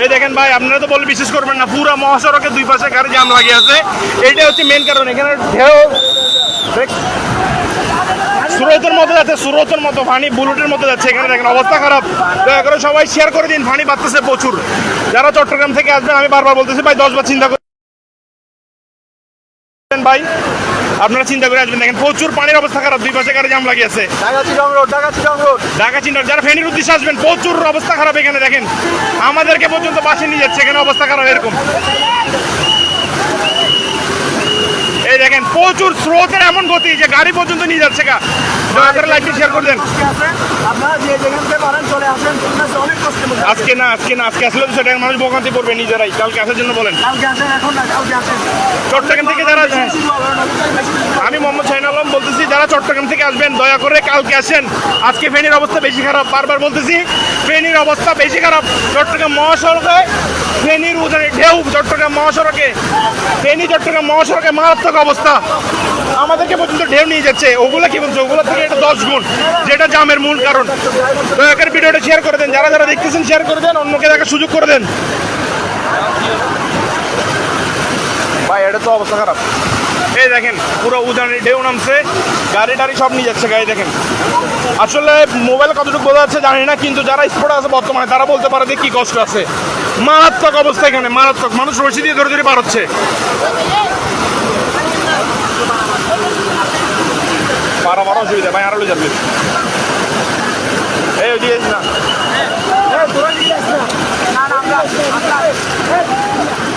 এই দেখেন ভাই, আপনারা তো বলে বিশ্বাস করবেন না, পুরো মহাসড়কের দুই পাশে গাড়ি জাম লাগিয়ে আছে। এইটা হচ্ছে মেন কারণ। এখানে ঢেউ স্রোতের মতো যাচ্ছে, স্রোতের মতো পানি বুলেটের মতো যাচ্ছে। এখানে দেখেন অবস্থা খারাপ। দয়া করে সবাই শেয়ার করে দিন, পানি বাড়তেছে প্রচুর। যারা চট্টগ্রাম থেকে আসবেন, আমি বারবার বলতেছি ভাই 10 বার চিন্তা করেন ভাই, আপনারা চিন্তা করে আসবেন। দেখেন প্রচুর পানির অবস্থা খারাপ, দুই পাশে গাড়ি জাম লাগিয়েছে। ঢাকা চিটাং যারা ফেনীর উদ্দেশ্যে আসবেন, প্রচুর অবস্থা খারাপ। এখানে দেখেন আমাদেরকে পর্যন্ত বাসে নিয়ে যাচ্ছে, এখানে অবস্থা খারাপ এরকম। এই দেখেন প্রচুর স্রোতের এমন গতি যে গাড়ি পর্যন্ত নিয়ে যাচ্ছে। লাইভটি শেয়ার করে দেন। আজকে না আসলে তো সেটা মানুষ ভোগান্তি পড়বে নিজেরাই। কালকে আসার জন্য বলেন। চট্টগ্রাম থেকে যারা, আমি মোহাম্মদ শাহিন আলম বলতেছি, যারা চট্টগ্রাম থেকে আসবেন দয়া করে কালকে আসেন। আজকে ফেনীর অবস্থা বেশি খারাপ, বারবার বলতেছি ফেনীর অবস্থা বেশি খারাপ। চট্টগ্রাম মহাসড়কে ফেনীর উদানে ঢেউ, চট্টগ্রাম মহাসড়কে ফেনী চট্টগ্রাম মহাসড়কে মারাত্মক অবস্থা। আমাদেরকে পর্যন্ত ঢেউ নিয়ে যাচ্ছে। ওগুলো কি বলছে, ওগুলো থেকে এটা 10 গুণ, যেটা জামের মূল কারণ। দয়া করে ভিডিওটা শেয়ার করে দেন, যারা যারা দেখতেছেন শেয়ার করে দেন, অন্যকে দেখার সুযোগ করে দেন। ভাই এটা তো অবস্থা খারাপ। এই দেখেন পুরো উদানে ঢেউ নামছে, গাড়ি টাড়ি সব নিয়ে যাচ্ছে। গাড়ি দেখেন, আসলে মোবাইল কতটুকু বোঝা যাচ্ছে জানি না, কিন্তু যারা স্পটে আছে বর্তমানে তারা বলতে পারে যে কি কষ্ট আছে। মারাত্মক অবস্থা এখানে, মারাত্মক। মানুষ রশি দিয়ে ধরে ধরে পার হচ্ছে। পারাবার অসুবিধা ভাই, আরো যাবে। এই ওদিকে না,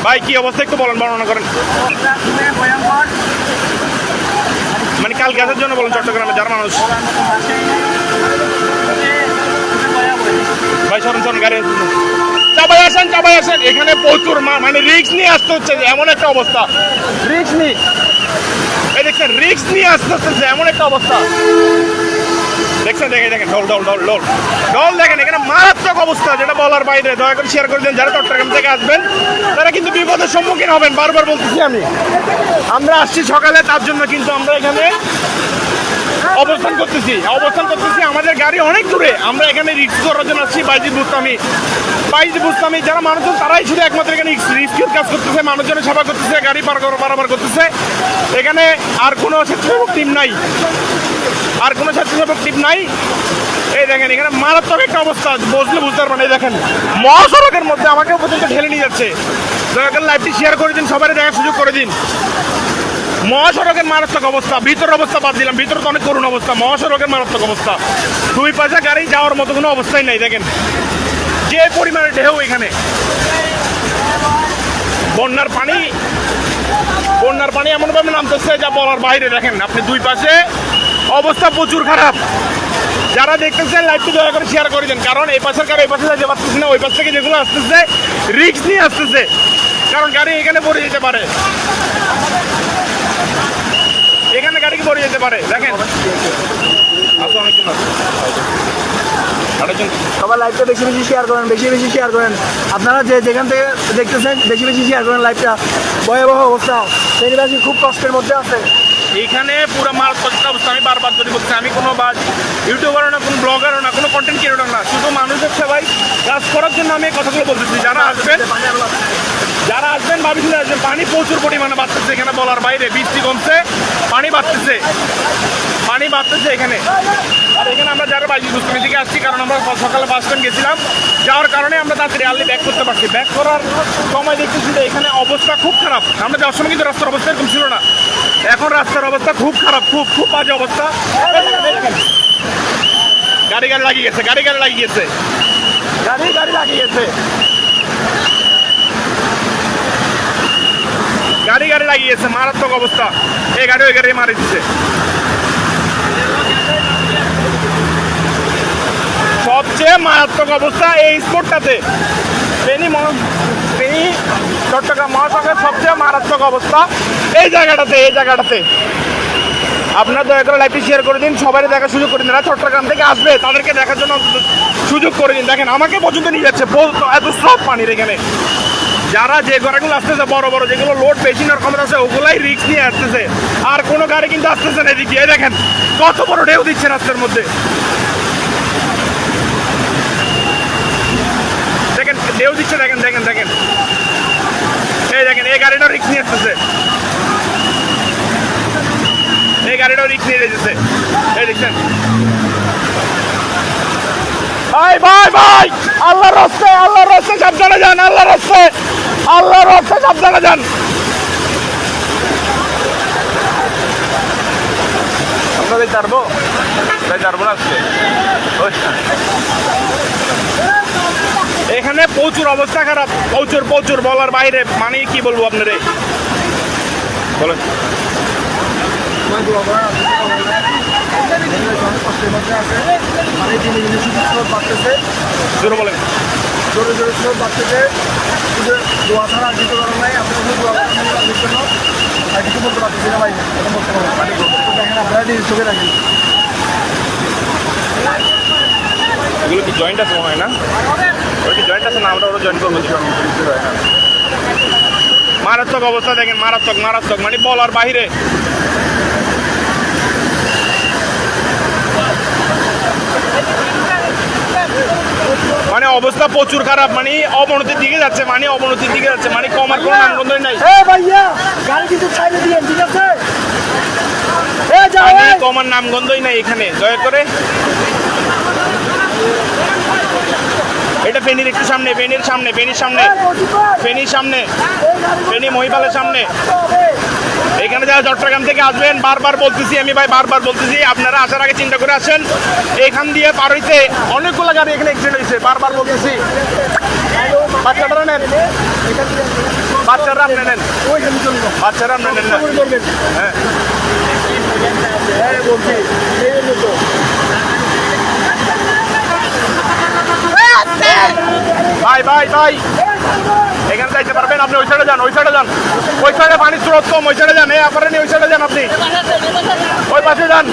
ভাই কি অবস্থা একটু বলেন, বর্ণনা করেন। মানে কালকে আসার জন্য বলেন চট্টগ্রামে যারা মানুষ। ভাই সরেন সরেন, গাড়ি চাপাই আসেন। এখানে প্রচুর মানে রিস্ক নিয়ে আসতে হচ্ছে, এমন একটা অবস্থা। রিস্ক নিয়ে, এই দেখছেন রিস্ক নিয়ে আসতে হচ্ছে, এমন একটা অবস্থা দেখছেন। দেখেন ঢল দেখেন, এখানে মারাত্মক অবস্থা, যেটা বলার বাইরে। দয়া করে শেয়ার করে দেন। যারা চট্টগ্রাম থেকে আসবেন তারা কিন্তু বিপদের সম্মুখীন হবেন, বারবার বলতেছি আমি। আমরা আসছি সকালে, তার জন্য কিন্তু আমরা এখানে অবস্থান করতেছি। আমাদের গাড়ি অনেক দূরে, আমরা এখানে রিস্ক করার জন্য আসছি। বাইজি বুঝতামি যারা মানুষজন, তারাই শুধু একমাত্র এখানে রিস্কিউর কাজ করতেছে, মানুষজনের সেবা করতেছে, গাড়ি পারাবার করতেছে। এখানে আর কোনো স্বেচ্ছাসেবক টিম নাই। এই দেখেন এখানে মারাত্মক একটা অবস্থা, বসলে বুঝতে পারবেন। এই দেখেন মহাসড়কের মধ্যে আমাকে পর্যন্ত ঠেলে নিয়ে যাচ্ছে। দয়া করে লাইভটি শেয়ার করে দিন, সবাই দেখার সুযোগ করে দিন। মহাসড়কের মারাত্মক অবস্থা, ভিতরের অবস্থা বাদ দিলাম, ভিতরে তো অনেক করুণ অবস্থা। মহাসড়কের মারাত্মক অবস্থা, দুই পাশে গাড়ি যাওয়ার মতো কোনো অবস্থাই নাই। দেখেন যে পরিমাণে ঢেউ, এখানে বন্যার পানি এমনভাবে নামতেছে যা বলার বাইরে। দেখেন আপনি দুই পাশে অবস্থা প্রচুর খারাপ। যারা দেখতেছেন লাইভটি দয়া করে শেয়ার করে দেন, কারণ এই পাশের গাড়ি এই পাশে যেতে পারতেছে না, ওই পাশ থেকে যেগুলো আসতেছে রিস্ক নিয়ে আসতেছে, কারণ গাড়ি এখানে পড়ে যেতে পারে। এখানে গাড়ি পড়ে যেতে পারে। দেখেন সবাই লাইভটা বেশি শেয়ার করেন, আপনারা যেখান থেকে দেখতেছেন বেশি শেয়ার করেন লাইভটা। ভয়াবহ অবস্থা, ফেনীবাসী খুব কষ্টের মধ্যে আছে। এখানে পুরো মারাত্মক অবস্থা। আমি বারবার যদি বলছি, আমি কোনো ইউটিউবারও না, কোনো ব্লগারও না, কোনো কন্টেন্ট ক্রিয়েটর না, শুধু মানুষের সেবাই কাজ করার জন্য আমি এই কথাগুলো বলতেছি। যারা আসবেন ভাবি চলে আসবেন। পানি প্রচুর পরিমাণে বাড়তেছে এখানে, বলার বাইরে। বৃষ্টি কমছে, পানি বাড়তেছে এখানে। আর এখানে আমরা যারা বাইজি বুঝতে থেকে আসছি, কারণ আমরা সকালে বাস স্ট্যান্ড গেছিলাম, যাওয়ার কারণে আমরা তাড়াতাড়ি আর্লি ব্যাক করতে পারছি। ব্যাক করার সময় দেখতেছি যে এখানে অবস্থা খুব খারাপ। আমরা যাওয়ার সময় কিন্তু রাস্তার অবস্থা এরকম ছিল না, এখন রাস্তার অবস্থা খুব খারাপ, খুব বাজে অবস্থা। গাড়ি লাগিয়ে গেছে, গাড়ি লাগিয়েছে, মারাত্মক অবস্থা। এই গাড়ি ওই গাড়ি মারি দিচ্ছে। সবচেয়ে মারাত্মক অবস্থা এই স্পটটাতে, ফেনী চট্টগ্রাম মহাসড়কের সবচেয়ে মারাত্মক অবস্থা এই জায়গাটাতে। আপনারা দয়া করে লাইভটি শেয়ার করে দিন, সবাই দেখার সুযোগ করে দিন। যারা চট্টগ্রাম থেকে আসবে তাদেরকে দেখার জন্য সুযোগ করে দিন। দেখেন আমাকে পর্যন্ত নিয়ে যাচ্ছে, এত সব পানির এখানে। যারা যে গাড়িগুলো আসতেছে বড় যেগুলো লোড বেশি নেওয়ার ক্ষমতা আছে, ওগুলাই রিস্ক নিয়ে আসতেছে। আর কোনো গাড়ি কিন্তু আসতেছে না এদিকে। দেখেন কত বড় ঢেউ দিচ্ছে রাস্তার মধ্যে। দেখেন ঢেউ দিচ্ছে, দেখেন দেখেন দেখেন, এই দেখেন এই গাড়িটাও রিক্স নিয়ে আসতেছে, এই গাড়িটাও রিক্স নিয়ে যেতেছে, এই দেখছেন। ভাই ভাই ভাই, আল্লাহর রাস্তায় সাবধানে যান, আল্লাহর রাস্তায় সাবধানে যান। আপনাদের ছাড়বো না আজকে। এখানে প্রচুর অবস্থা খারাপ, প্রচুর বলার বাইরে, মানে কি বলবো আপনারে, বলেন। জোরে বলেন। জোরে স্রোত বাড়তেছে, শুধু দোয়া ছাড়া আর কিছু করার নাই। আপনার শুধু দোয়া করার জন্য আর কিছু বলতে পারতেছি না ভাই, এখন বর্তমানে দেখেন আপনারা চোখে রাখি। এগুলো কি জয়েন্ট আছে মনে হয় না? ওরা কি জয়েন্ট আছে না? আমরা ওরা জয়েন্ট করবো। মারাত্মক অবস্থা দেখেন, মারাত্মক, মানে বলার বাইরে। মানে অবস্থা প্রচুর খারাপ, মানে অবনতির দিকে যাচ্ছে, মানে কমার কোনো নামগন্ধই নাই। ভাইয়া গাড়ি কিছু সাইডে দিয়েন, ঠিক আছে? কমার নামগন্ধই নাই এখানে, দয়া করে। এটা ফেনীর একটু সামনে, ফেনীর সামনে, ফেনী মহিপালের সামনে। এখানে যারা চট্টগ্রাম থেকে আসবেন, বারবার বলতেছি আপনারা আসার আগে চিন্তা করে আসেন। এখান দিয়ে পার হইতে অনেকগুলো গাড়ি এখানে অ্যাক্সিডেন্ট হয়েছে, বারবার বলতেছি। বাচ্চারা নেন না। হ্যাঁ ভাই এখানে যাইতে পারবেন আপনি? ওই সাইডে যান, ওই সাইডে পানির স্রোত কম, ওই সাইডে যান। আপনারা ওই সাইডে যান, আপনি ওই পাশে যান।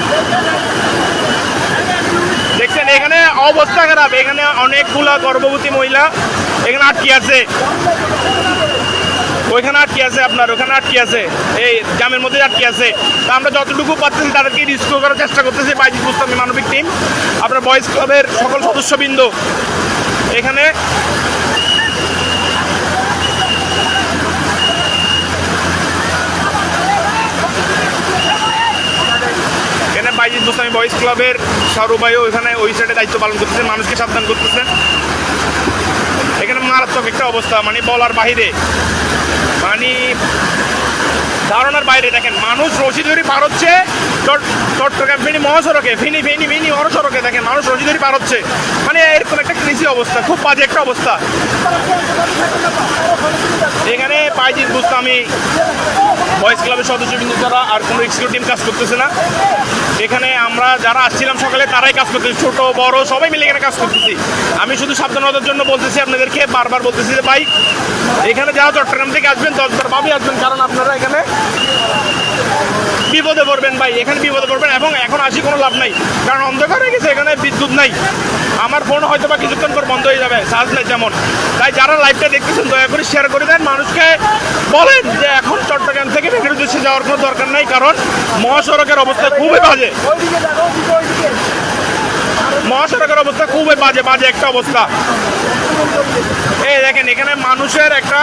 দেখছেন এখানে অবস্থা খারাপ, এখানে অনেকগুলা গর্ভবতী মহিলা এখানে আটকে আছে, ওইখানে আটকে আছে, আপনার ওখানে আটকে আছে, এই জামের মধ্যে আটকে আছে। তা আমরা যতটুকু পাচ্ছি তাদেরকে রিস্কিউ করার চেষ্টা করতেছি। বাইজিদ মুস্তামি মানবিক টিম, আপনার বয়েজ ক্লাবের সকল সদস্যবৃন্দ এখানে। বাইজিদ মুস্তামি বয়েজ ক্লাবের সৌরভ ভাইও এখানে ওই সাইডে দায়িত্ব পালন করতেছে, মানুষকে সাবধান করতেছে। এখানে মারাত্মক একটা অবস্থা, মানে বলার বাইরে, মানে ধারণার বাইরে। দেখেন মানুষ রশি ধরে পার হচ্ছে চট্টগ্রাম ফেনী মহাসড়কে, ফেনী মহাসড়কে, দেখেন মানুষ রশি ধরে পার হচ্ছে, মানে এরকম একটা কৃষি অবস্থা, খুব বাজে একটা অবস্থা। এখানে বাইজিদ মুস্তামি বয়েজ ক্লাবের সদস্যবৃন্দ যারা, আর কোনো রেস্কিউ টিম কাজ করতেছে না। এখানে আমরা যারা আসছিলাম সকালে তারাই কাজ করতেছি, ছোট বড় সবাই মিলে এখানে কাজ করতেছি। আমি শুধু সাবধানতার জন্য বলতেছি আপনাদেরকে, বারবার বলতেছি যে ভাই এখানে যারা চট্টগ্রাম থেকে আসবেন 10 বার ভাবি আসবেন, কারণ আপনারা এখানে বিপদে পড়বেন ভাই, এখানে বিপদে পড়বেন। এবং এখন আসি কোনো লাভ নাই, কারণ অন্ধকার হয়ে গেছে, এখানে বিদ্যুৎ নাই। আমার ফোন হয়তো বা কিছুক্ষণ পর বন্ধ হয়ে যাবে, চার্জ নাই যেমন। তাই যারা লাইভটা দেখতেছেন দয়া করে শেয়ার করে দেন, মানুষকে বলেন যে এখন চট্টগ্রাম থেকে ফেনীর উদ্দেশ্যে যাওয়ার কোনো দরকার নাই, কারণ মহাসড়কের অবস্থা খুবই বাজে, বাজে একটা অবস্থা। এই দেখেন এখানে মানুষের একটা,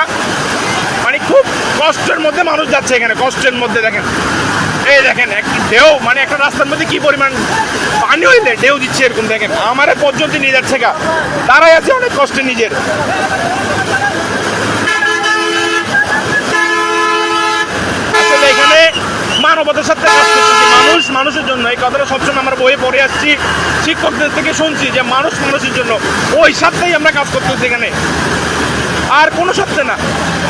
মানে খুব কষ্টের মধ্যে মানুষ যাচ্ছে, এখানে কষ্টের মধ্যে। দেখেন এই দেখেন একটি ঢেউ, মানে একটা রাস্তার মধ্যে কি পরিমাণ পানি হইলে ঢেউ দিচ্ছে এরকম। দেখেন আমারে পর্যন্ত নিয়ে যাচ্ছে, দাঁড়াই আছে অনেক কষ্টে নিজের। আসলে এখানে মানবতার সাথে কাজ করতেছি, মানুষের জন্য। এই কথাটা সবসময় আমরা বইয়ে পড়ে আসছি, শিক্ষকদের থেকে শুনছি যে মানুষের জন্য। ওই সাথেই আমরা কাজ করতেছি এখানে, আর কোনো সত্যি না।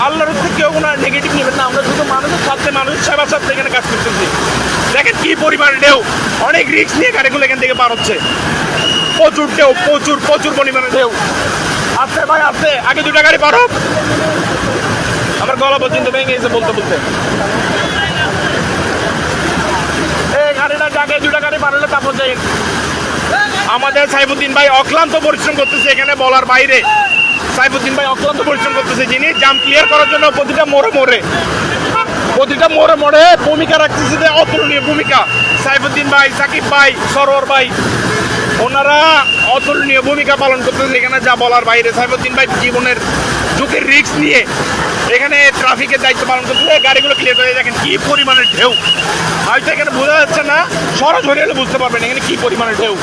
আল্লাহর থেকে কেউ কোনো নেগেটিভ নেবেন না, আমরা শুধু মানুষের সাথে, মানুষের সেবার সাথে এখানে কাজ করতেছি। দেখেন কি পরিমাণ ঢেউ, অনেক রিস্ক নিয়ে গাড়িগুলো এখান থেকে পার হচ্ছে। প্রচুর ঢেউ, প্রচুর পরিমাণে ঢেউ। আসতে ভাই আসতে, আগে 2টা গাড়ি পার হোক। আমার গলা পর্যন্ত ভেঙে গেছে বলতে। এই গাড়িটা জায়গায় 2টা গাড়ি পার হলে তারপর যাই। আমাদের সাইফুদ্দিন ভাই অক্লান্ত পরিশ্রম করতেছে এখানে, বলার বাইরে। সাইফুদ্দিন ভাই অক্লান্ত পরিশ্রম করতেছে, যিনি জাম ক্লিয়ার করার জন্য প্রতিটা মোড়ে ভূমিকা রাখতেছে, অতুলনীয় ভূমিকা। সাইফুদ্দিন ভাই, সাকিব ভাই, সরোয়ার ভাই, ওনারা অতুলনীয় ভূমিকা পালন করতেছে এখানে, যা বলার বাইরে। সাইফুদ্দিন ভাই জীবনের ঝুঁকির রিস্ক নিয়ে এখানে ট্রাফিকের দায়িত্ব পালন করতেছে, গাড়িগুলো ক্লিয়ার করে। দেখেন কি পরিমাণের ঢেউ, হয়তো এখানে বোঝা যাচ্ছে না, সরাসরি হলে বুঝতে পারবেন এখানে কি পরিমাণের ঢেউ।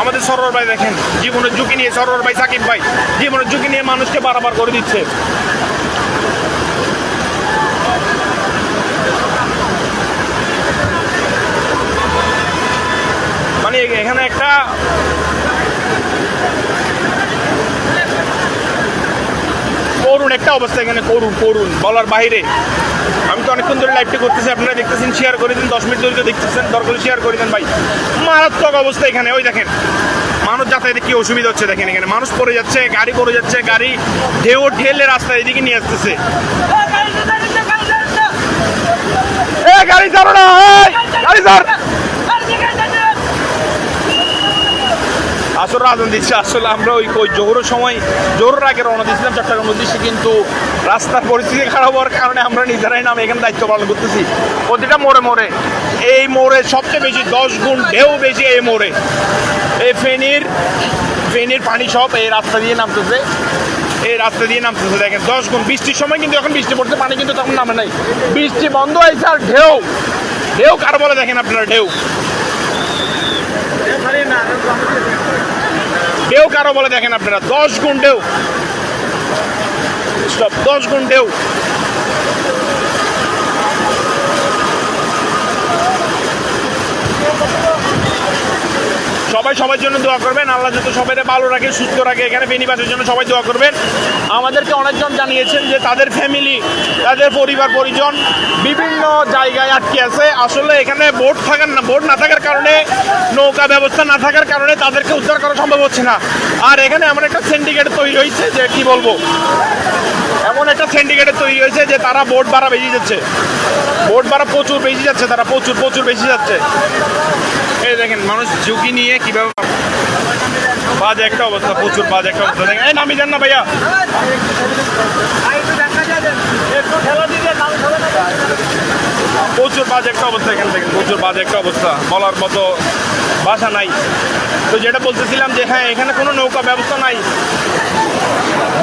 আমাদের সরোয়ার ভাই দেখেন জীবনের ঝুঁকি নিয়ে, সরোয়ার ভাই, সাকিব ভাই জীবনের ঝুঁকি নিয়ে মানুষকে বারবার করে দিচ্ছে। মানে এখানে একটা করুণ একটা অবস্থা, এখানে করুণ বলার বাইরে। আমি তো অনেকক্ষণ ধরে লাইভটা করতেছি, আপনারা দেখতেছেন, শেয়ার করে দিন। 10 মিনিট ধরে দেখতেছেন, দরকার শেয়ার করে দেন ভাই। মারাত্মক অবস্থা এখানে। ওই দেখেন মানুষ যাতায়াতে কি অসুবিধা হচ্ছে, দেখেন এখানে মানুষ পড়ে যাচ্ছে, গাড়ি পড়ে যাচ্ছে, গাড়ি ঢেউ ঠেলে রাস্তা এদিকে নিয়ে আসতেছে। গাড়ি ছাড়ো না, গাড়ি ছাড়। আসলে আজান দিচ্ছে। আসলে আমরা ওই জোহরের সময়, জোহরের আগে রওনা দিয়েছিলাম চট্টগ্রাম উদ্দেশ্যে, কিন্তু রাস্তার পরিস্থিতি খারাপ হওয়ার কারণে আমরা নিজেরাই নামে এখানে দায়িত্ব পালন করতেছি। প্রতিটা মোড়ে মোড়ে, এই মোড়ে সবচেয়ে বেশি 10 গুণ ঢেউ বেশি এই মোড়ে। এই ফেনীর পানি সব এই রাস্তা দিয়ে নামতেছে, দেখেন 10 গুণ। বৃষ্টির সময় কিন্তু এখন বৃষ্টি পড়ছে, পানি কিন্তু তখন নামে নাই, বৃষ্টি বন্ধ হয়েছে। আর ঢেউ কার বলে দেখেন আপনারা, ঢেউ কারো বলে দেখেন আপনারা, 10 গুণ ঢেউ, 10 গুণ ঢেউ। সবাই সবার জন্য দোয়া করবেন, আল্লাহ যত সবাই ভালো রাখে, সুস্থ রাখে। এখানে বেনিবাসের জন্য সবাই দোয়া করবেন। আমাদেরকে অনেকজন জানিয়েছেন যে তাদের ফ্যামিলি, তাদের পরিবার পরিজন বিভিন্ন জায়গায় আটকে আছে। আসলে এখানে বোট না থাকার কারণে, নৌকা ব্যবস্থা না থাকার কারণে তাদেরকে উদ্ধার করা সম্ভব হচ্ছে না। আর এখানে এমন একটা সিন্ডিকেট তৈরি হয়েছে যে কি বলবো, যে তারা বোট ভাড়া বেশি যাচ্ছে, প্রচুর বেশি যাচ্ছে, তারা প্রচুর বেশি যাচ্ছে। এই দেখেন মানুষ ঝুঁকি নিয়ে কিভাবে, বাজে একটা অবস্থা, প্রচুর বাজে একটা অবস্থা। দেখেন এই নামি যান না ভাইয়া, প্রচুর বাজে একটা অবস্থা এখানে। দেখেন প্রচুর বাজে একটা অবস্থা, বলার মতো ভাষা নাই। তো যেটা বলতেছিলাম যে হ্যাঁ, এখানে কোনো নৌকা ব্যবস্থা নাই,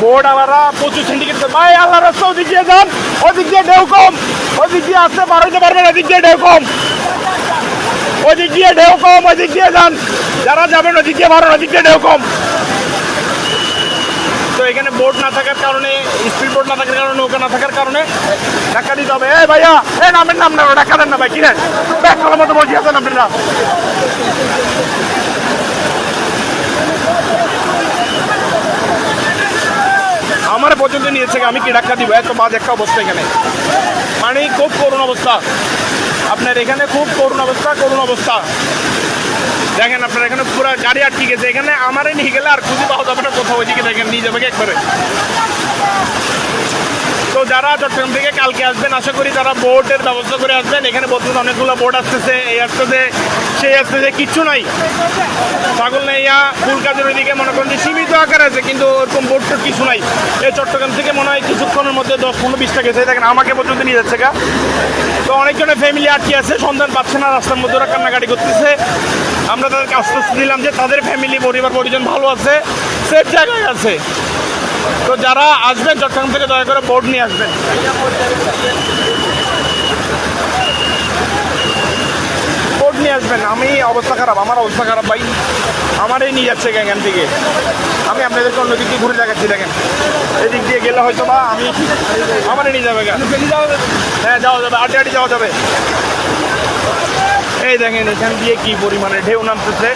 বোর্ড আলারা প্রচুর সিন্ডিকেট। ভাই আল্লাহ রাস্তা ওদিক দিয়ে যান, ওদিক দিয়ে ঢেউ কম, ওদিক দিয়ে আসতে পারতে পারবেন, ওদিক দিয়ে ঢেউ কম, ওদিক দিয়ে যান। যারা যাবেন ওদিক দিয়ে ভাড়া, ওদিক দিয়ে ঢেউ কম। তো এখানে বোট না থাকার কারণে, স্পিড বোট না থাকার কারণে, নৌকা না থাকার কারণে ধাক্কা দিতে হবে। এই ভাইয়া, এই নামের নাম না, ধাক্কা দেন না ভাই, কিনে ব্যাগ করার মতো বসে আছেন আপনারা। আমার পর্যন্ত নিয়েছে, আমি কি ধাক্কা দিব? এত বাজে একটা অবস্থা এখানে, মানে খুব করুণ অবস্থা। আপনার এখানে খুব করুণ অবস্থা। দেখেন আপনার এখানে পুরো গাড়ি আটকে গেছে। এখানে আমারে নিয়ে গেলে আর খুঁজে পাওয়া যাবে না কোথাও, ওইদিকে দেখেন নিয়ে যাবে একবারে। তো যারা চট্টগ্রাম থেকে কালকে আসবেন, আশা করি তারা বোটের ব্যবস্থা করে আসবেন। এখানে বলতেছে অনেকগুলো বোট আসতেছে, এই আসতেছে, সেই আসতেছে, কিচ্ছু নাই। ছাগলনাইয়া, ফুলকাজের ওইদিকে মনে করেন যে সীমিত আকার আছে, কিন্তু ওরকম বোট টোট কিছু নাই। এই চট্টগ্রাম থেকে মনে হয় কিছুক্ষণের মধ্যে 10-15-20টা গেছে। দেখেন আমাকে পর্যন্ত নিয়ে যাচ্ছে গা। তো অনেকজনের ফ্যামিলি আটকে আছে, সন্ধান পাচ্ছে না, রাস্তার মধ্যে ওরা কান্নাকাটি করতেছে। আমরা তাদেরকে আশ্বস্ত দিলাম যে তাদের ফ্যামিলি, পরিবার পরিজন ভালো আছে, সেফ জায়গায় আছে। তো যারা আসবেন চট্টগ্রাম থেকে দয়া করে বোট নিয়ে আসবেন, বোট নিয়ে আসবেন। আমার অবস্থা খারাপ ভাই, আমারই নিয়ে যাচ্ছে এখান থেকে। আমি আপনাদেরকে অন্যদিক দিয়ে ঘুরে দেখাচ্ছি। দেখেন এদিক দিয়ে গেলে হয়তো বা আমারই নিয়ে যাবে, হ্যাঁ যাওয়া যাবে, আটে যাওয়া যাবে। এই দেখেন এখান দিয়ে কি পরিমাণে ঢেউ নামতেছে।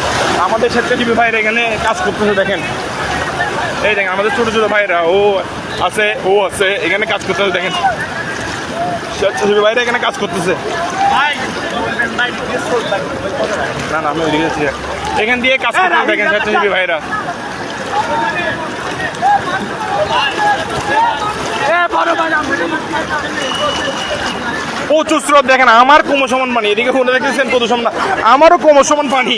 আমাদের স্বেচ্ছাসেবী ভাইরা এখানে কাজ করতেছে। দেখেন এই দেখেন আমাদের ছোট ভাইরা, ও আছে এখানে কাজ করতেছে। দেখেন স্বেচ্ছাসেবী ভাইরা এখানে কাজ করতেছে। না আমি ওইদিকে যাচ্ছি, এখান দিয়ে কাজ করতেছে। দেখেন স্বেচ্ছাসেবী ভাইরা, প্রচুর স্রোত। দেখেন আমার ক্রমসমান পানি, এদিকে ফোনে দেখতেছেন প্রদূষণ না, আমারও ক্রমসমান পানি,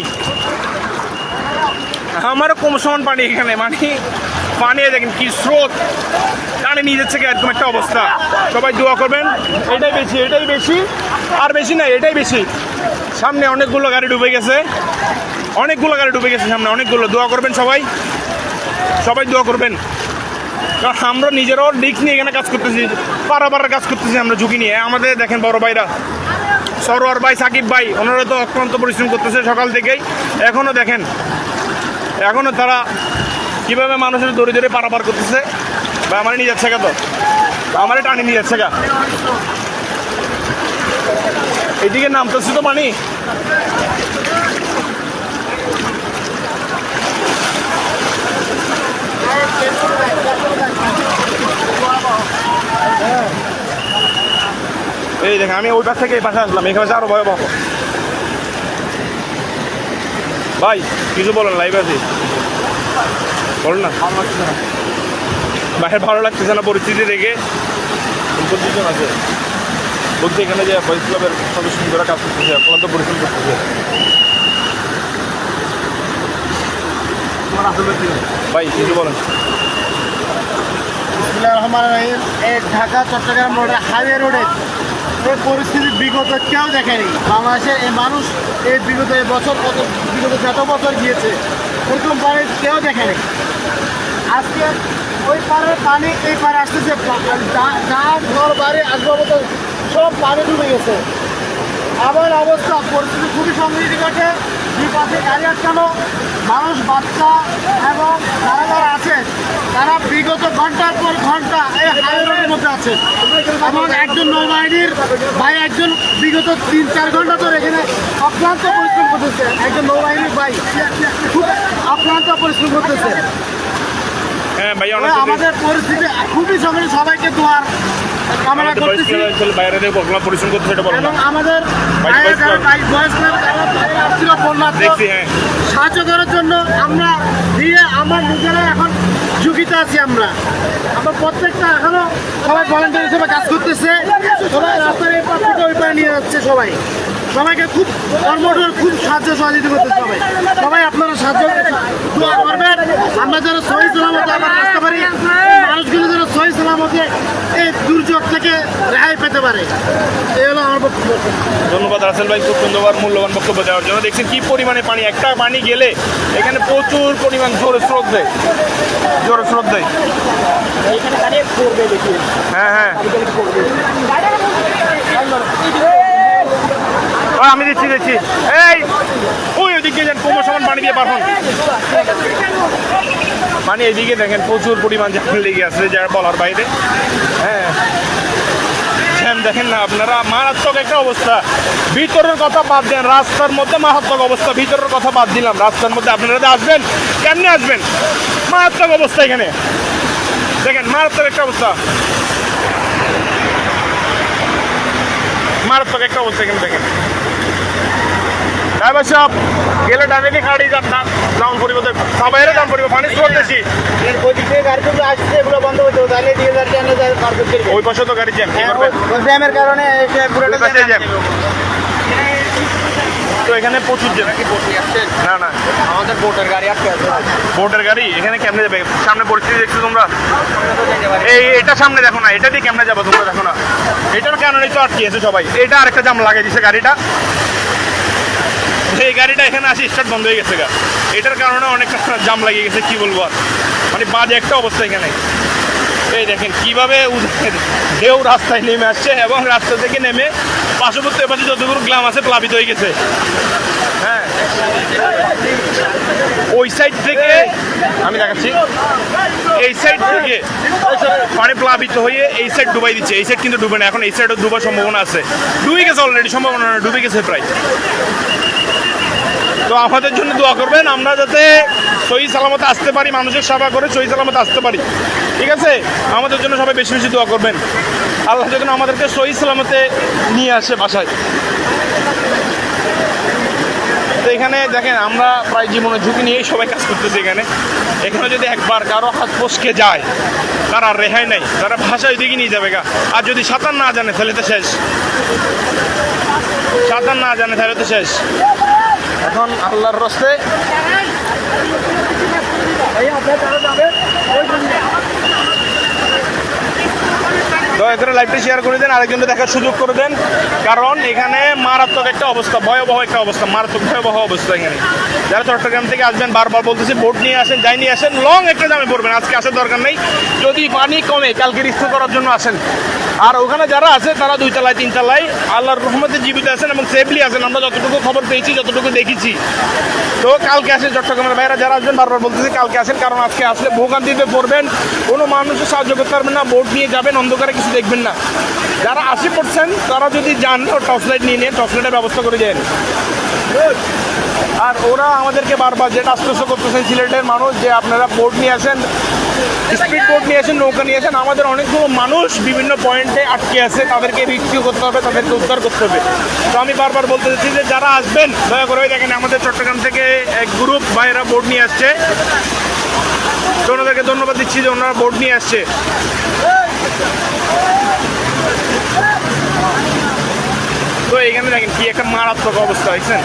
এখানে মানে পানি দেখেন কি স্রোত টানে নিয়ে যাচ্ছে এরকম একটা অবস্থা। সবাই দোয়া করবেন। এটাই বেশি আর বেশি না, এটাই বেশি। সামনে অনেকগুলো গাড়ি ডুবে গেছে, সামনে অনেকগুলো। দোয়া করবেন সবাই দোয়া করবেন, কারণ আমরা নিজেরাও রিস্ক নিয়ে এখানে কাজ করতেছি, পারাবার কাজ করতেছি আমরা ঝুঁকি নিয়ে। আমাদের দেখেন বড় ভাইরা সরোয়ার ভাই, সাকিব ভাই, ওনারা তো অক্লান্ত পরিশ্রম করতেছে সকাল থেকেই। এখনও তারা কীভাবে মানুষের দৌড়ে দৌড়ে পারাপার করতেছে। বা আমার নিয়ে যাচ্ছে গা, তো আমার টানে নিয়ে যাচ্ছে গা। এদিকে নামতেছে তো পানি। এই দেখেন আমি ওই পাশ থেকে এই পাশে আসলাম, এখানে আরো ভয়াবহ। ভাই কিছু বলেন, লাইভ আছি, বলুন না। ভাই ভালো লাগতেছে না পরিস্থিতি দেখে। 29 জন আছে বলছে এখানে যে বয়েজ ক্লাবের সদস্যরা কাজ করতেছে, অক্লান্ত পরিশ্রম করতেছে। ভাই কিছু বলেন। ঢাকা চট্টগ্রাম রোডে, হাইওয়ে রোডে এই পরিস্থিতি বিগত কেউ দেখেনি বাংলাদেশের। এই মানুষ এই বিগত যত বছর গিয়েছে এরকম পানি কেউ দেখেনি। আজকে ওই পাড়ের পানি এই পাড়ে আসতেছে, যার ঘর বাড়ি আসবাবপত্র সব পানি ডুবে গেছে। এমন অবস্থা, পরিস্থিতি খুবই সংঘর্ষ ঘটে। দুই পাশে গাড়ি আটকানো, মানুষ, বাচ্চা এবং যারা আছে তারা বিগত ঘন্টার পর ঘন্টা এই হাইওয়ে রোডের মধ্যে আছে। এবং একজন নৌবাহিনীর ভাই একজন বিগত 3-4 ঘন্টা ধরে এখানে অক্লান্ত পরিশ্রম করতেছে। একজন নৌবাহিনীর ভাই খুব অক্লান্ত পরিশ্রম করতেছে। হ্যাঁ ভাই, আমাদের পরিস্থিতি খুবই সংঘর্ষ। সবাইকে দোয়ার কামনা করতেছি। বাইরে পরিশ্রম করতে সেটা বলেন। এবং আমাদের সাহায্য করার জন্য আমরা আমার নিজেরা এখন ঝুঁকিতে আছি। আমরা প্রত্যেকটা এখনো সবাই ভলান্টিয়ার হিসেবে কাজ করতেছে। সবাই রাস্তার এই পাশ থেকে ওই পারে নিয়ে যাচ্ছে। সবাইকে খুব কর্মঠোর, খুব সাহায্য সহযোগিতা করতে সবাই আপনারা সাহায্য দোয়া করবেন। আমরা যেন সহি সালামতে আবার আসতে পারি, মানুষগুলো যেন সহি সালামতে এই দুর্যোগ থেকে রেহাই পেতে পারে। এই হলো আমার বক্তব্য। ধন্যবাদ রাসেল ভাই, খুব সুন্দর মূল্যবান বক্তব্য দেওয়ার জন্য। দেখছেন কি পরিমাণে পানি, একটা পানি গেলে এখানে প্রচুর পরিমাণ জোরে স্রোত দেয়। হ্যাঁ আমি দিচ্ছি। এই ওইদিকে যান, কোমর সমান পানি দিয়ে পারবেন। পানি এইদিকে দেখেন প্রচুর পরিমাণ জ্যাম লেগে আছে, যার বলার বাইরে। হ্যাঁ জ্যাম দেখেন না আপনারা, মারাত্মক একটা অবস্থা। ভিতরের কথা বাদ দেন, রাস্তার মধ্যে মারাত্মক অবস্থা। ভিতরের কথা বাদ দিলাম, রাস্তার মধ্যে আপনারা আসবেন কেমনে আসবেন? মারাত্মক অবস্থা এখানে দেখেন, মারাত্মক একটা অবস্থা এখানে দেখেন। ড্রাইভার সাহেব গেলে ডাইরেক্টলি গাড়ি ডাউন করিব, সবাই ডাউন করিব, পানি স্রোত বেশি। ওই পাশে তো গাড়ি জ্যাম, জ্যামের কারণে জ্যাম। তো এখানে প্রচুর জ্যাম। না আমাদের বোটের গাড়ি আটকে আছে। বোটের গাড়ি এখানে কেমনে যাবে? সামনে পরিস্থিতি দেখছো তোমরা? এটা সামনে দেখো না, এটা দিয়ে কেমনে যাবো তোমরা দেখো না? এটার কারণে তো আটকে আছে সবাই। এটা আরেকটা জাম লাগিয়ে দিচ্ছে গাড়িটা। এই গাড়িটা এখানে আসি স্টার্ট বন্ধ হয়ে গেছে গা। এটার কারণে অনেকটা জাম লাগিয়ে গেছে, কি বলবো আর। মানে বাজে একটা অবস্থা এখানে। এই দেখেন কিভাবে ঢেউ রাস্তায় নেমে আসছে এবং রাস্তা থেকে নেমে পার্শ্ববর্তী পাশে যতগুলো গ্রাম আছে প্লাবিত হয়ে গেছে। হ্যাঁ ওই সাইড থেকে আমি দেখাচ্ছি, এই সাইড থেকে পানি প্লাবিত হয়ে এই সাইড ডুবাই দিচ্ছে। এই সাইড কিন্তু ডুবে না, এখন এই সাইডও ডুবার সম্ভাবনা আছে। ডুবে গেছে অলরেডি, সম্ভাবনা না, ডুবে গেছে প্রায়। তো আমাদের জন্য দোয়া করবেন, আমরা যাতে সহি সালামতে আসতে পারি, মানুষের সেবা করে সহি সালামতে আসতে পারি। ঠিক আছে, আমাদের জন্য সবাই বেশি বেশি দোয়া করবেন। আল্লাহ যেন আমাদেরকে সহি সালামতে নিয়ে আসে বাসায়। তো এখানে দেখেন আমরা প্রায় জীবনের ঝুঁকি নিয়েই সবাই কাজ করতেছি। এখানে যদি একবার কারো হাত ফসকে যায় তার আর রেহাই নাই, তারা ভাষা ওইদিকে নিয়ে যাবে গা। আর যদি সাঁতার না জানে তাহলে তো শেষ। এখন আল্লাহর রাস্তায় দয়া করে লাইভটা শেয়ার করে দেন, আরেকজনকে দেখার সুযোগ করে দেন, কারণ এখানে মারাত্মক একটা অবস্থা, ভয়াবহ একটা অবস্থা, মারাত্মক ভয়াবহ অবস্থা এখানে। যারা চট্টগ্রাম থেকে আসবেন বারবার বলতেছি বোট নিয়ে আসেন, যাই নিয়ে আসেন, লং একটা জামে পড়বেন, আজকে আসার দরকার নেই। যদি পানি কমে কালকে রিস্ক করার জন্য আসেন। আর ওখানে যারা আছে তারা 2 তলায় 3 তলায় আল্লাহর রহমতে জীবিত আছেন এবং সেফলি আছেন, আমরা যতটুকু খবর পেয়েছি, যতটুকু দেখেছি। তো কালকে আসেন চট্টগ্রামের বাইরে যারা আসবেন, বারবার বলতেছি কালকে আসেন, কারণ আজকে আসলে ভোগান্তিতে পড়বেন, কোনো মানুষের সাহায্য করতে পারবেন না, বোট নিয়ে যাবেন, অন্ধকারে কিছু দেখবেন না। যারা 80% তারা যদি যান টর্চ লাইট নিয়ে টর্চ লাইটের ব্যবস্থা করে যান। আর ওরা আমাদেরকে বারবার যেটা আশ্বস্ত করতেছেন সিলেটের মানুষ, যে আপনারা বোট নিয়ে আসেন, স্পিড বোট নিয়ে আসেন, নৌকা নিয়ে আসেন। আমাদের অনেকগুলো মানুষ বিভিন্ন পয়েন্টে আটকে আছে, তাদেরকে রিস্কিউ করতে হবে, তাদেরকে উদ্ধার করতে হবে। তো আমি বারবার বলতে চাচ্ছি যে যারা আসবেন দয়া করে দেখেন, আমাদের চট্টগ্রাম থেকে এক গ্রুপ ভাইরা বোট নিয়ে আসছে, তো ওনাদেরকে ধন্যবাদ দিচ্ছি যে ওনারা বোট নিয়ে আসছে। তো এখানে দেখেন কি একটা মারাত্মক অবস্থা, দেখছেন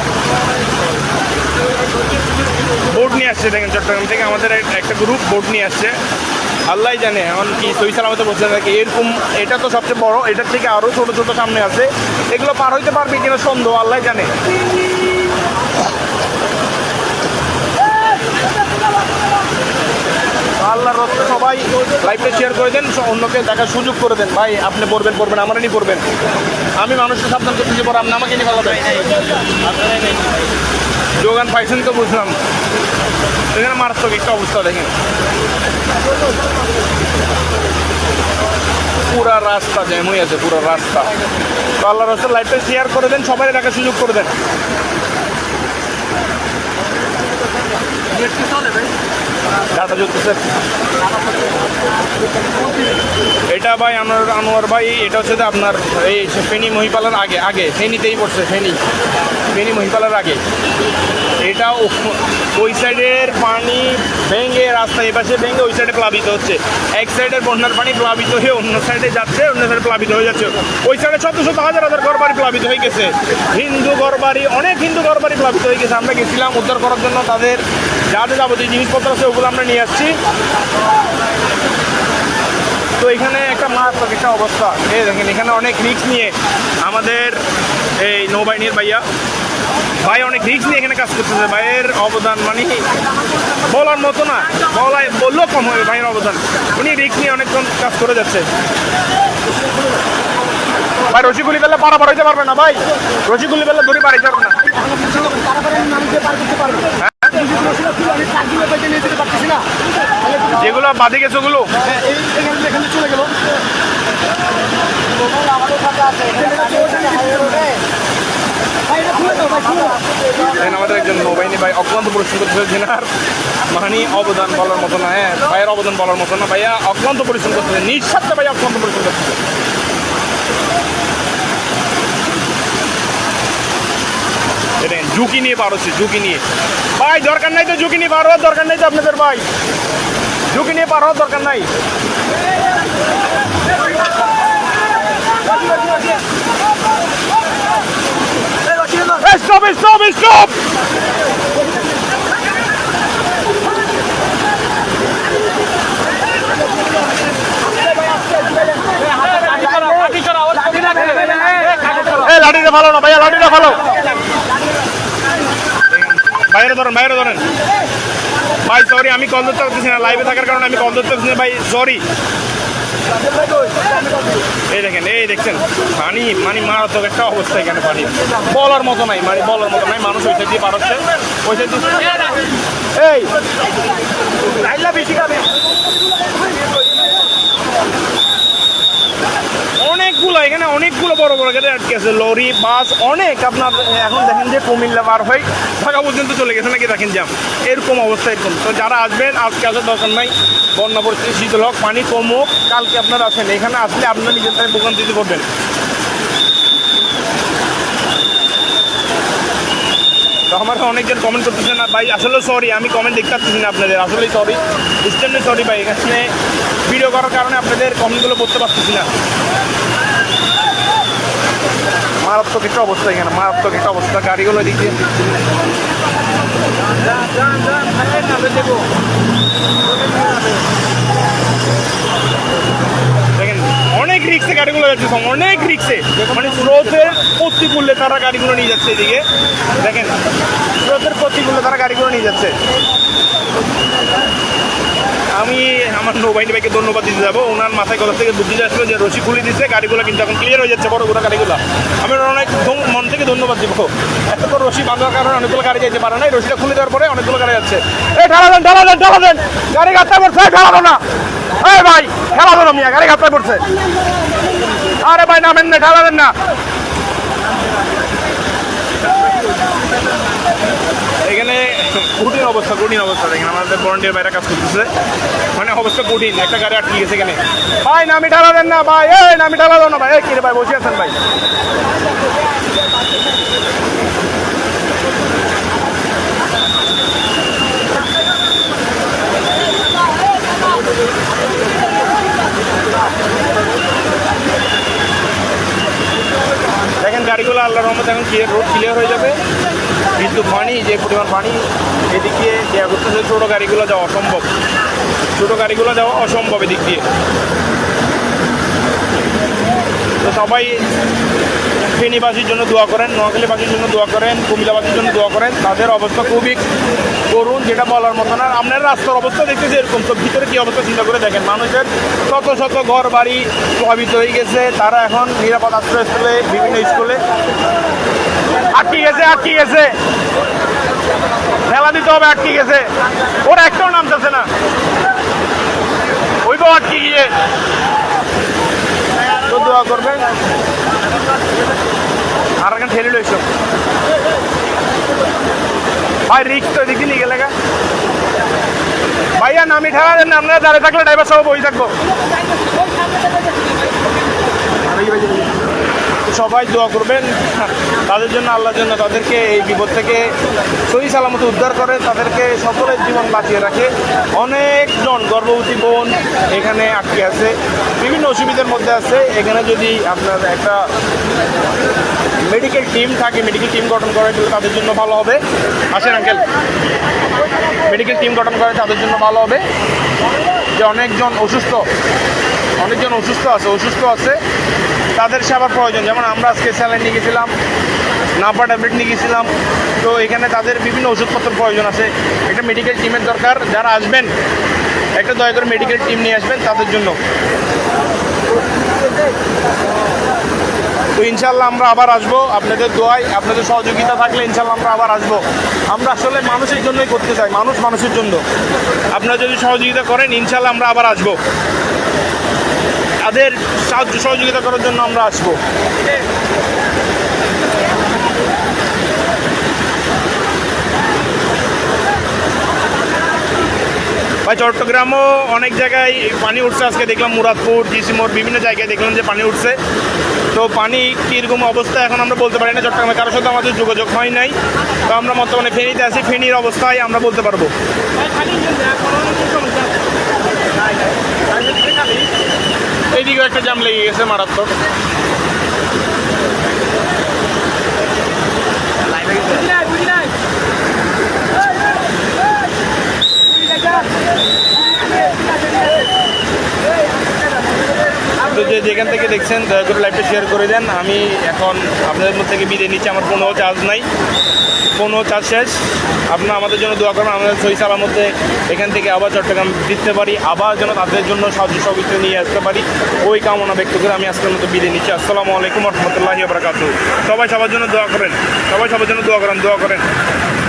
বোট নিয়ে আসছে, দেখেন চট্টগ্রাম থেকে আমাদের একটা গ্রুপ বোট নিয়ে আসছে। আল্লাহ জানে এখন কি সহি সালামতে বলছে নাকি, এরকম এটা তো সবচেয়ে বড়, এটার থেকে আরও ছোট ছোট সামনে আছে, এগুলো পার হইতে পারবে কিনা সন্দেহ, আল্লাহ জানে। আল্লাহর রস্তে সবাই লাইভটা শেয়ার করে দেন, অন্যকে দেখার সুযোগ করে দেন। ভাই আপনি পড়বেন আমারই নিয়ে পড়বেন, আমি মানুষকে সাবধান করতেছি, পরে আপনি আমাকে নিয়ে ভালো যোগান পাইছেন তো বুঝলাম। এখানে মারাত্মক একটা অবস্থা দেখেন, পুরা রাস্তা জ্যাম হয়ে আছে, পুরো রাস্তা। তো আল্লাহর রস্তে লাইভটা শেয়ার করে দেন, সবাই দেখার সুযোগ করে দেন। ডাটা চলতেছে এটা ভাই আনোয়ার ভাই, এটা হচ্ছে আপনার এই ফেনী মহিপালার আগে ফেনীতেই পড়ছে, ফেনী মহিপালার আগে। এটা ওই সাইডের পানি ভেঙে রাস্তা এপাশে ভেঙে ওই সাইডে প্লাবিত হচ্ছে, এক সাইডের বন্যার পানি প্লাবিত হয়ে অন্য সাইডে যাচ্ছে, অন্য সাইডে প্লাবিত হয়ে যাচ্ছে। ওই সাইডে শত শত হাজার ঘর বাড়ি প্লাবিত হয়ে গেছে, হিন্দু ঘর বাড়ি, অনেক হিন্দু ঘর বাড়ি প্লাবিত হয়ে গেছে। আমরা গেছিলাম উদ্ধার করার জন্য, তাদের যাবতীয় জিনিসপত্র আছে ওগুলো আমরা নিয়ে আসছি। তো এখানে একটা মারাত্মক একটা অবস্থা, এই দেখেন এখানে অনেক রিস্ক নিয়ে আমাদের এই নৌবাহিনীর ভাই অনেক রিস্ক নিয়ে এখানে কাজ করতেছে। ভাইয়ের অবদান মানে বলার মতো না, বললেও কম হবে ভাইয়ের অবদান। উনি রিস্ক নিয়ে অনেকক্ষণ কাজ করে যাচ্ছে। ভাই রসিকুলি বেলা পারাপার হইতে পারবে না, ভাই রসিকুলি বেলা দড়ি পার হইতে পারবে না। যেগুলো বাদে গেছে ওগুলো চলে গেল। আমাদের একজন নৌবাহিনী ভাই অক্লান্ত পরিশ্রম করতেছে, জেনার মানে অবদান বলার মতো না। হ্যাঁ ভাইয়ের অবদান বলার মতো না, ভাইয়া অক্লান্ত পরিশ্রম করতেছে, নিঃস্বার্থে ভাইয়া অক্লান্ত পরিশ্রম করতেছে। ঝুঁকি নিয়ে পার হচ্ছে, ঝুঁকি নিয়ে। ভাই দরকার নাই তো ঝুঁকি নিয়ে পার হওয়ার দরকার নেই তো আপনাদের, ভাই ঝুঁকি নিয়ে পার হওয়ার দরকার নাই। Stop! লাঠিটা ভালো না ভাইয়া, লাঠিটা ভালো। বাইরে ধরেন ভাই, সরি আমি কল ধরতে পারতেছি না, লাইভে থাকার কারণে আমি কল ধরতে পারতেছি না ভাই, সরি। এই দেখছেন পানি মারাত্মক একটা অবস্থা এখানে, পানি বলার মতো নাই, মানুষ ওই সাইড দিয়ে পার হচ্ছে, ওই সাইড দিয়ে এই বেশি খাবে। অনেকগুলো বড় গাড়ি আটকে আছে, লরি বাস অনেক। আপনার এখন দেখেন যে কুমিল্লা পার হয়ে ঢাকা পর্যন্ত চলে গেছে নাকি, দেখেন জ্যাম, এরকম অবস্থা এরকম। তো যারা আসবেন আজকে আসার দরকার নাই, বন্যা পরিস্থিতি শীতল হোক, পানি কমুক, কালকে আপনারা আসেন। এখানে আসলে আপনারা নিজের থেকে দোকান দিতে করবেন। তো আমার অনেকজন কমেন্ট করতেছে না ভাই, আসলে সরি আমি কমেন্ট দেখতে পাচ্ছি না আপনাদের, আসলেই সরি, স্ট্যান্ডে সরি ভাই। এখানে ভিডিও করার কারণে আপনাদের কমেন্টগুলো পড়তে পারতেছি না। মারাত্মক একটা অবস্থা এখানে, মারাত্মক একটা অবস্থা। গাড়িগুলো দিকে দেখেন অনেক রিক্সে গাড়ি যাচ্ছে অনেক রিক্সে, মানে স্রোতের প্রতিকূলে তারা গাড়িগুলো নিয়ে যাচ্ছে এদিকে দেখেন, স্রোতের প্রতিকূলে তারা গাড়িগুলো নিয়ে যাচ্ছে। আমি আমার নৌবাহিনী ভাইকে ধন্যবাদ দিতে যাবো, ওনার মাথায় কথা থেকে বুদ্ধি আসলো যে রশি খুলে দিচ্ছে, গাড়িগুলো কিন্তু এখন ক্লিয়ার হয়ে যাচ্ছে বড় বড় গাড়িগুলো। আমি অনেক মন থেকে ধন্যবাদ দিব, এত তো রশি বাঁধার কারণে অনেকগুলো গাড়ি যেতে পারে না, রশিটা খুলে দেওয়ার পরে অনেকগুলো গাড়ি যাচ্ছে। এই ঢালা দেন ঢালা দেন ঢালা দেন, গাড়ি গাত্তায় পড়ছে, ঢালানো না, এই ভাই ঠেলা দেন মিয়া, গাড়ি গাত্তায় পড়ছে, আরে ভাই নামেন না, ঢালা দেন না। এখানে কঠিন অবস্থা দেখেন, আমাদের ভলান্টিয়ার বাইরে কাজ করতেছে, মানে অবস্থা কঠিন, একটা গাড়ি আটকে গেছে এখানে। ভাই নামি ঢালা দেন না ভাই, এই নামি ঢালা দেন না ভাই, এই কিরে ভাই বসে আছেন ভাই। দেখেন গাড়িগুলো আল্লাহর রহমতে এখন রোড ক্লিয়ার হয়ে যাবে, কিন্তু পানি যে পরিমাণ পানি এদিক দিয়ে দেওয়া করতেছে, ছোটো গাড়িগুলো যাওয়া অসম্ভব এদিক দিয়ে। তো সবাই ফেনীবাসীর জন্য দোয়া করেন, নোয়াখালীবাসীর জন্য দোয়া করেন, কুমিল্লাবাসীর জন্য দোয়া করেন, তাদের অবস্থা খুবই করুণ, যেটা বলার মতো না। আপনার রাস্তার অবস্থা দেখতেছে এরকম, তো ভিতরে কী অবস্থা চিন্তা করে দেখেন, মানুষের শত শত ঘর বাড়ি প্রভাবিত হয়ে গেছে, তারা এখন নিরাপদ আশ্রয়স্থলে বিভিন্ন স্কুলে আটকে গেছে, ঠেলা দিতে হবে, আটকে গেছে, ওরা একটাও নামতেছে না, ওই তো আটকে গিয়ে। তো দোয়া করবেন, আর এখন ঠেলে লইস ভাই, রিক্স তো এদিকে নিয়ে গেলে ভাইয়া নামি ঠেলা দেন না, আপনারা দাঁড়িয়ে থাকলে ড্রাইভার সব বই থাকবো। সবাই দোয়া করবেন তাদের জন্য, আল্লাহর জন্য, তাদেরকে এই বিপদ থেকে সহি সালামত উদ্ধার করে, তাদেরকে সকলের জীবন বাঁচিয়ে রাখে। অনেকজন গর্ভবতী বোন এখানে আটকে আছে, বিভিন্ন অসুবিধার মধ্যে আছে। এখানে যদি আপনার একটা মেডিকেল টিম থাকে, মেডিকেল টিম গঠন করে তাহলে তাদের জন্য ভালো হবে। আসেন আঙ্কেল, মেডিকেল টিম গঠন করে তাদের জন্য ভালো হবে, যে অনেকজন অসুস্থ আছে, তাদের সেবার প্রয়োজন। যেমন আমরা আজকে স্যালাইন নিয়ে গেছিলাম, নাপা ট্যাবলেট নিয়ে গেছিলাম, তো এখানে তাদের বিভিন্ন ওষুধপত্রের প্রয়োজন আছে। একটা মেডিকেল টিমের দরকার, যারা আসবেন একটা দয়া করে মেডিকেল টিম নিয়ে আসবেন তাদের জন্য। তো ইনশাল্লাহ আমরা আবার আসবো, আপনাদের দোয়ায়, আপনাদের সহযোগিতা থাকলে ইনশাল্লাহ আমরা আবার আসবো। আমরা আসলে মানুষের জন্যই করতে চাই, মানুষের জন্য। আপনারা যদি সহযোগিতা করেন ইনশাল্লাহ আমরা আবার আসবো, তাদের সাহায্য সহযোগিতা করার জন্য আমরা আসবো। ভাই চট্টগ্রামও অনেক জায়গায় পানি উঠছে, আজকে দেখলাম মুরাদপুর, জিসি মোড়, বিভিন্ন জায়গায় দেখলাম যে পানি উঠছে। তো পানি কীরকম অবস্থা এখন আমরা বলতে পারি না, চট্টগ্রামে কারোর সাথে আমাদের যোগাযোগ হয় নাই। তো আমরা বর্তমানে ফেনীতে আছি, ফেনীর অবস্থায় আমরা বলতে পারবো। এইদিকেও একটা জাম লেগে গেছে মারাত্মক। যেখান থেকে দেখছেন দয়া করে লাইভটা শেয়ার করে দেন। আমি এখন আপনাদের মধ্যে থেকে বিদায় নিচ্ছি, আমার কোনো চার্জ নাই, কোনো চার্জ শেষ। আপনারা আমাদের জন্য দোয়া করবেন, আমাদের সহি সালামতে এখান থেকে আবার চট্টগ্রাম দিতে পারি, আবার যেন তাদের জন্য সাহায্য সহযোগিতা নিয়ে আসতে পারি, ওই কামনা ব্যক্ত করে আমি আজকের মতো বিদায় নিচ্ছি। আসসালামু আলাইকুম রহমতুল্লাহি ওয়া বারাকাতুহু। সবাই সবার জন্য দোয়া করেন, দোয়া করেন।